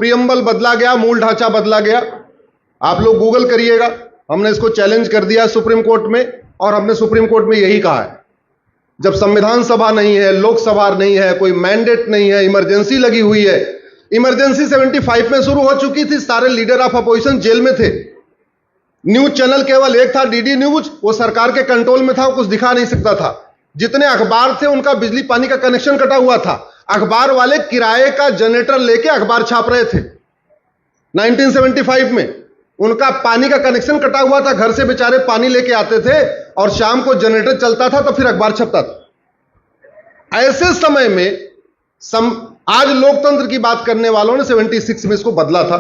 Preamble बदला गया, मूल ढांचा बदला गया। आप लोग गूगल करिएगा, हमने इसको चैलेंज कर दिया सुप्रीम कोर्ट में, और हमने सुप्रीम कोर्ट में यही कहा है, जब संविधान सभा नहीं है, लोकसभा नहीं है, कोई मैंडेट नहीं है, इमरजेंसी लगी हुई है। इमरजेंसी 75 में शुरू हो चुकी थी, सारे लीडर ऑफ अपोजिशन जेल में थे। न्यूज चैनल केवल एक था, डीडी न्यूज, वो सरकार के कंट्रोल में था, वो कुछ दिखा नहीं सकता था। जितने अखबार थे उनका बिजली पानी का कनेक्शन कटा हुआ था। अखबार वाले किराए का जनरेटर लेके अखबार छाप रहे थे। 1975 में उनका पानी का कनेक्शन कटा हुआ था, घर से बेचारे पानी लेके आते थे और शाम को जनरेटर चलता था तो फिर अखबार छपता था। ऐसे समय में आज लोकतंत्र की बात करने वालों ने 76 में इसको बदला था।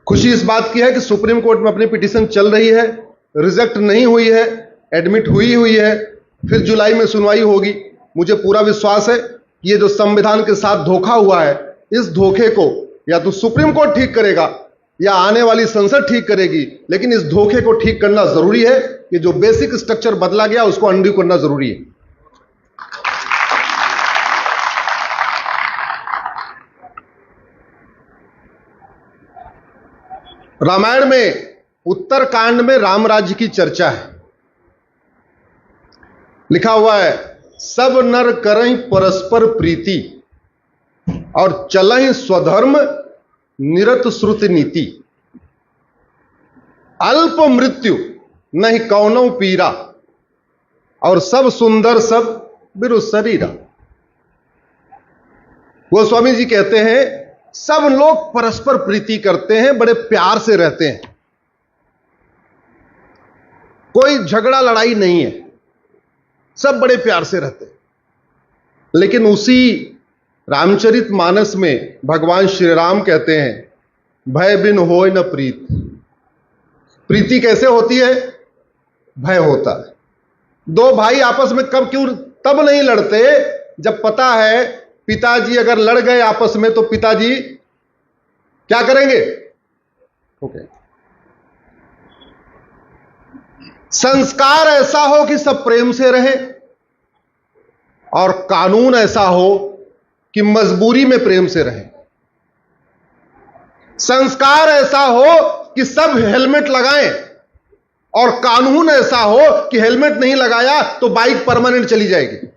खुशी इस बात की है कि सुप्रीम कोर्ट में अपनी पिटीशन चल रही है, रिजेक्ट नहीं हुई है, एडमिट हुई है, फिर जुलाई में सुनवाई होगी। मुझे पूरा विश्वास है कि ये जो संविधान के साथ धोखा हुआ है, इस धोखे को या तो सुप्रीम कोर्ट ठीक करेगा या आने वाली संसद ठीक करेगी, लेकिन इस धोखे को ठीक करना जरूरी है कि जो बेसिक स्ट्रक्चर बदला गया उसको अनडू करना जरूरी है। रामायण में उत्तरकांड में राम राज्य की चर्चा है। लिखा हुआ है, सब नर करहीं परस्पर प्रीति और चलहीं स्वधर्म निरत श्रुति नीति। अल्प मृत्यु नहीं कौनो पीरा और सब सुंदर सब बिरु शरीरा। गोस्वामी जी कहते हैं सब लोग परस्पर प्रीति करते हैं, बड़े प्यार से रहते हैं, कोई झगड़ा लड़ाई नहीं है, सब बड़े प्यार से रहते हैं। लेकिन उसी रामचरित मानस में भगवान श्री राम कहते हैं, भय बिन होय न प्रीत। प्रीति कैसे होती है? भय होता है। दो भाई आपस में कब क्यों तब नहीं लड़ते जब पता है पिताजी अगर लड़ गए आपस में तो पिताजी क्या करेंगे? ओके। संस्कार ऐसा हो कि सब प्रेम से रहे और कानून ऐसा हो कि मजबूरी में प्रेम से रहे। संस्कार ऐसा हो कि सब हेलमेट लगाएं और कानून ऐसा हो कि हेलमेट नहीं लगाया तो बाइक परमानेंट चली जाएगी।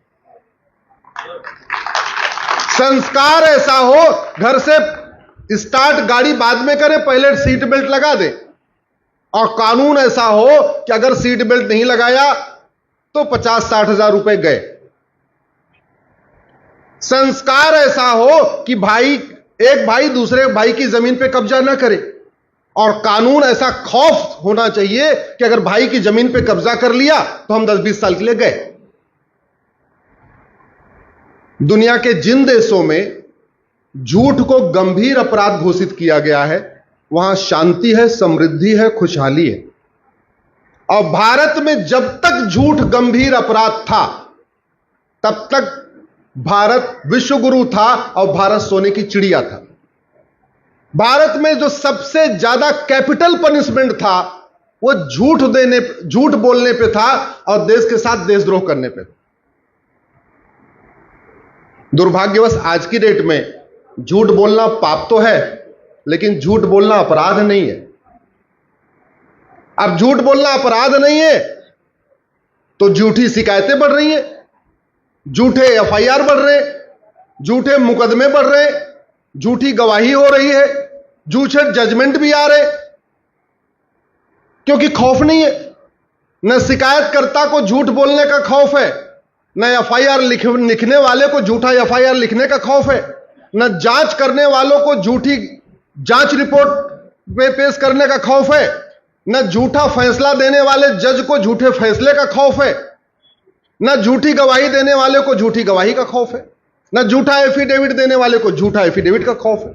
संस्कार ऐसा हो घर से स्टार्ट गाड़ी बाद में करें, पहले सीट बेल्ट लगा दे। और कानून ऐसा हो कि अगर सीट बेल्ट नहीं लगाया तो 50-60 हजार रुपए गए। संस्कार ऐसा हो कि एक भाई दूसरे भाई की जमीन पे कब्जा ना करे। और कानून ऐसा खौफ होना चाहिए कि अगर भाई की जमीन पे कब्जा कर लिया तो हम 10-20 साल के लिए गए। दुनिया के जिन देशों में झूठ को गंभीर अपराध घोषित किया गया है वहां शांति है, समृद्धि है, खुशहाली है। और भारत में जब तक झूठ गंभीर अपराध था तब तक भारत विश्वगुरु था और भारत सोने की चिड़िया था। भारत में जो सबसे ज्यादा कैपिटल पनिशमेंट था वो झूठ बोलने पे था और देश के साथ देशद्रोह करने पे। दुर्भाग्यवश आज की डेट में झूठ बोलना पाप तो है लेकिन झूठ बोलना अपराध नहीं है। अब झूठ बोलना अपराध नहीं है तो झूठी शिकायतें बढ़ रही हैं, झूठे एफआईआर बढ़ रहे, झूठे मुकदमे बढ़ रहे, झूठी गवाही हो रही है, झूठे जजमेंट भी आ रहे, क्योंकि खौफ नहीं है। न शिकायतकर्ता को झूठ बोलने का खौफ है, न एफआईआर लिखने वाले को झूठा एफआईआर लिखने का खौफ है, न जांच करने वालों को झूठी जांच रिपोर्ट में पेश करने का खौफ है, न झूठा फैसला देने वाले जज को झूठे फैसले का खौफ है, न झूठी गवाही देने वाले को झूठी गवाही का खौफ है, न झूठा एफिडेविट देने वाले को झूठा एफिडेविट का खौफ है।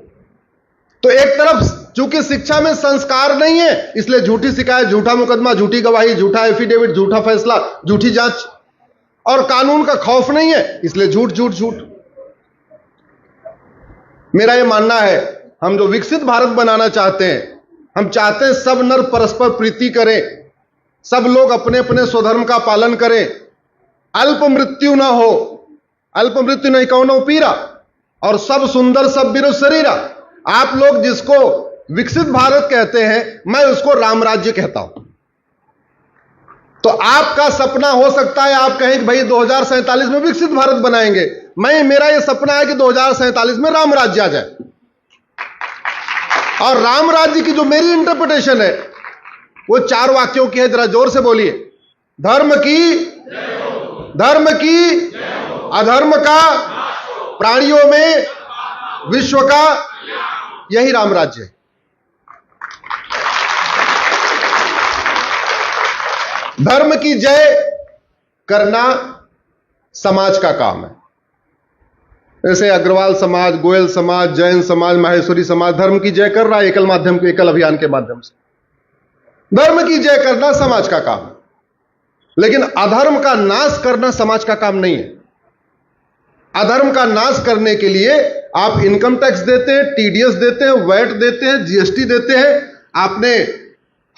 तो एक तरफ चूंकि शिक्षा में संस्कार नहीं है इसलिए झूठी शिकायत, झूठा मुकदमा, झूठी गवाही, झूठा एफिडेविट, झूठा फैसला, झूठी जांच, और कानून का खौफ नहीं है इसलिए झूठ झूठ झूठ। मेरा यह मानना है हम जो विकसित भारत बनाना चाहते हैं, हम चाहते हैं सब नर परस्पर प्रीति करें, सब लोग अपने अपने स्वधर्म का पालन करें, अल्प मृत्यु ना हो, अल्प मृत्यु नहीं कौनो पीरा, और सब सुंदर सब बिरु शरीरा। आप लोग जिसको विकसित भारत कहते हैं, मैं उसको राम राज्य कहता हूं। तो आपका सपना हो सकता है, आप कहें कि भाई 2047 में विकसित भारत बनाएंगे। मेरा यह सपना है कि 2047 में राम राज्य आ जाए। और राम राज्य की जो मेरी इंटरप्रिटेशन है वो 4 वाक्यों की है। जरा जोर से बोलिए, धर्म की अधर्म का, प्राणियों में विश्व का, यही राम राज्य है। धर्म की जय करना समाज का काम है। जैसे अग्रवाल समाज, गोयल समाज, जैन समाज, माहेश्वरी समाज धर्म की जय कर रहा है एकल अभियान के माध्यम से। धर्म की जय करना समाज का काम है, लेकिन अधर्म का नाश करना समाज का काम नहीं है। अधर्म का नाश करने के लिए आप इनकम टैक्स देते हैं, टीडीएस देते हैं, वैट देते हैं, जीएसटी देते हैं। आपने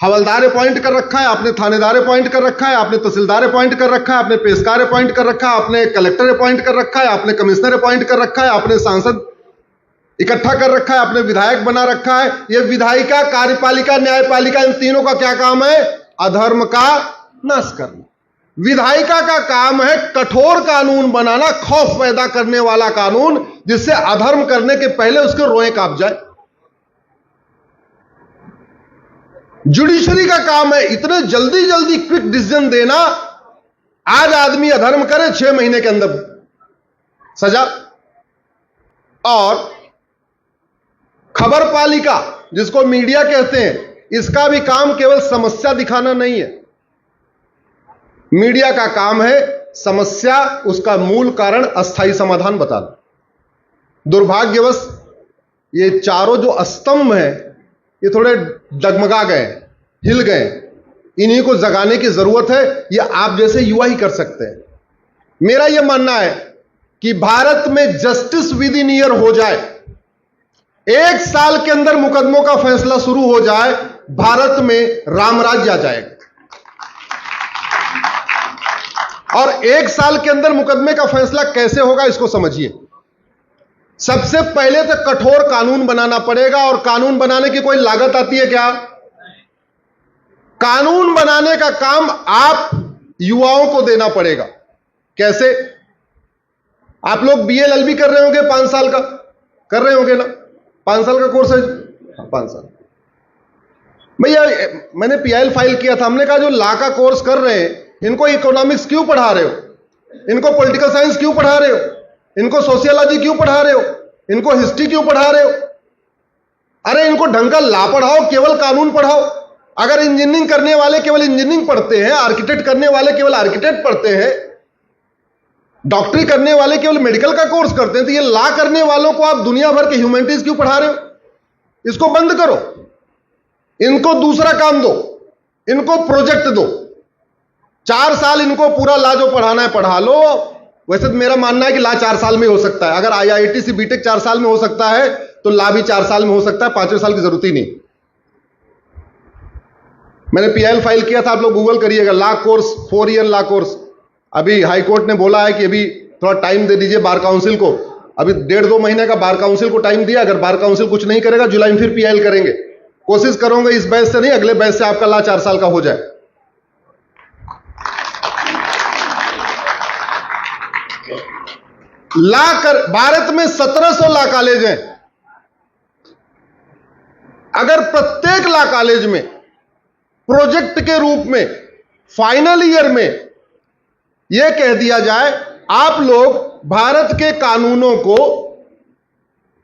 हवलदार अपॉइंट कर रखा है, आपने थानेदार अपॉइंट कर रखा है, आपने तहसीलदार अपॉइंट कर रखा है, आपने पेशकार अपॉइंट कर रखा है, आपने कलेक्टर अपॉइंट कर रखा है, आपने कमिश्नर अपॉइंट कर रखा है, आपने सांसद इकट्ठा कर रखा है, आपने विधायक बना रखा है। यह विधायिका, कार्यपालिका, न्यायपालिका, इन तीनों का क्या काम है? अधर्म का नाश करना। विधायिका का काम है कठोर कानून बनाना, खौफ पैदा करने वाला कानून, जिससे अधर्म करने के पहले उसके रोए कांप जाए। जुडिशरी का काम है इतने जल्दी जल्दी क्विक डिसीजन देना। आज आदमी अधर्म करे 6 महीने के अंदर सजा। और खबर पालिका जिसको मीडिया कहते हैं, इसका भी काम केवल समस्या दिखाना नहीं है। मीडिया का काम है समस्या, उसका मूल कारण, अस्थायी समाधान बताना। दुर्भाग्यवश ये चारों जो स्तंभ हैं ये थोड़े डगमगा गए, हिल गए। इन्हीं को जगाने की जरूरत है। ये आप जैसे युवा ही कर सकते हैं। मेरा यह मानना है कि भारत में जस्टिस विद इन ईयर हो जाए, 1 साल के अंदर मुकदमों का फैसला शुरू हो जाए, भारत में राम राज्य आ जाएगा। और 1 साल के अंदर मुकदमे का फैसला कैसे होगा इसको समझिए। सबसे पहले तो कठोर कानून बनाना पड़ेगा। और कानून बनाने की कोई लागत आती है क्या? कानून बनाने का काम आप युवाओं को देना पड़ेगा। कैसे? आप लोग बीएलएलबी कर रहे होंगे, 5 साल का कर रहे होंगे ना? 5 साल का कोर्स है। 5 साल भैया, मैंने पीआईएल फाइल किया था। हमने कहा जो लॉ का कोर्स कर रहे हैं, इनको इकोनॉमिक्स क्यों पढ़ा रहे हो? इनको पॉलिटिकल साइंस क्यों पढ़ा रहे हो? इनको सोशियोलॉजी क्यों पढ़ा रहे हो? इनको हिस्ट्री क्यों पढ़ा रहे हो? अरे इनको ढंग का लॉ पढ़ाओ, केवल कानून पढ़ाओ। अगर इंजीनियरिंग करने वाले केवल इंजीनियरिंग पढ़ते हैं, आर्किटेक्ट करने वाले केवल आर्किटेक्ट पढ़ते हैं, डॉक्टरी करने वाले केवल मेडिकल का कोर्स करते हैं, तो ये लॉ करने वालों को आप दुनिया भर के ह्यूमैनिटीज क्यों पढ़ा रहे हो? इसको बंद करो। इनको दूसरा काम दो, इनको प्रोजेक्ट दो। 4 साल इनको पूरा लॉ जो पढ़ाना है पढ़ा लो। वैसे तो मेरा मानना है कि लॉ 4 साल में हो सकता है। अगर आईआईटी से बीटेक 4 साल में हो सकता है, तो लॉ भी 4 साल में हो सकता है। 5वें साल की जरूरत ही नहीं। मैंने पीआईएल फाइल किया था, आप लोग गूगल करिएगा, law course, 4 year law course. अभी हाईकोर्ट ने बोला है कि अभी थोड़ा टाइम दे दीजिए बार काउंसिल को। अभी 1.5-2 महीने का बार काउंसिल को टाइम दिया। अगर बार काउंसिल कुछ नहीं करेगा, जुलाई में फिर पीआईएल करेंगे। कोशिश करूंगा इस बैच से नहीं, अगले बैच से आपका लॉ 4 साल का हो जाए। भारत में 1700 लॉ कॉलेज हैं। अगर प्रत्येक लॉ कॉलेज में प्रोजेक्ट के रूप में फाइनल ईयर में यह कह दिया जाए, आप लोग भारत के कानूनों को,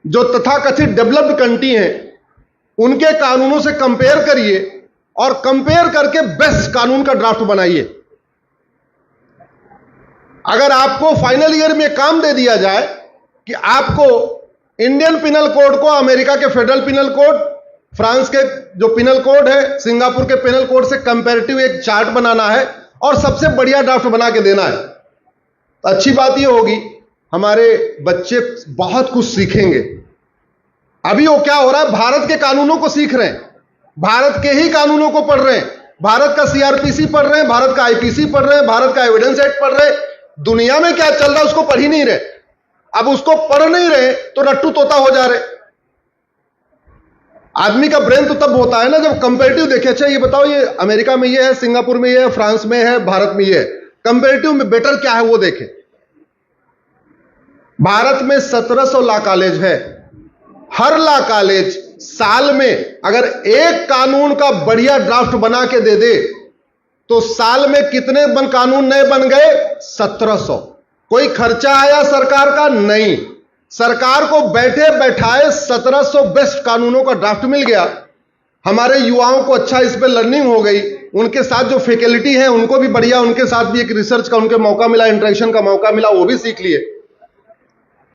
जो तथाकथित डेवलप्ड कंट्री हैं उनके कानूनों से कंपेयर करिए और कंपेयर करके बेस्ट कानून का ड्राफ्ट बनाइए। अगर आपको फाइनल ईयर में काम दे दिया जाए कि आपको इंडियन पिनल कोड को अमेरिका के फेडरल पिनल कोड, फ्रांस के जो पिनल कोड है, सिंगापुर के पिनल कोड से कंपैरेटिव एक चार्ट बनाना है और सबसे बढ़िया ड्राफ्ट बना के देना है, तो अच्छी बात यह होगी हमारे बच्चे बहुत कुछ सीखेंगे। अभी वो क्या हो रहा है, भारत के कानूनों को सीख रहे हैं, भारत के ही कानूनों को पढ़ रहे हैं, भारत का सीआरपीसी पढ़ रहे हैं, भारत का आईपीसी पढ़ रहे हैं, भारत का एविडेंस एक्ट पढ़ रहे हैं। दुनिया में क्या चल रहा है उसको पढ़ ही नहीं रहे। अब उसको पढ़ नहीं रहे तो रट्टू तोता हो जा रहे। आदमी का ब्रेन तो तब होता है ना जब कंपैरेटिव देखे, अच्छा ये बताओ ये अमेरिका में ये है, सिंगापुर में ये है, फ्रांस में है, भारत में ये है, कंपैरेटिव में बेटर क्या है वो देखे। भारत में 1700 लॉ कॉलेज है। हर लॉ कॉलेज साल में अगर एक कानून का बढ़िया ड्राफ्ट बना के दे दे तो साल में कितने कानून नए बन गए? 1700। कोई खर्चा आया सरकार का? नहीं। सरकार को बैठे बैठाए 1700 बेस्ट कानूनों का ड्राफ्ट मिल गया। हमारे युवाओं को अच्छा इस पे लर्निंग हो गई, उनके साथ जो फैकल्टी है उनको भी बढ़िया, उनके साथ भी एक रिसर्च का उनके मौका मिला, इंटरेक्शन का मौका मिला, वो भी सीख लिए।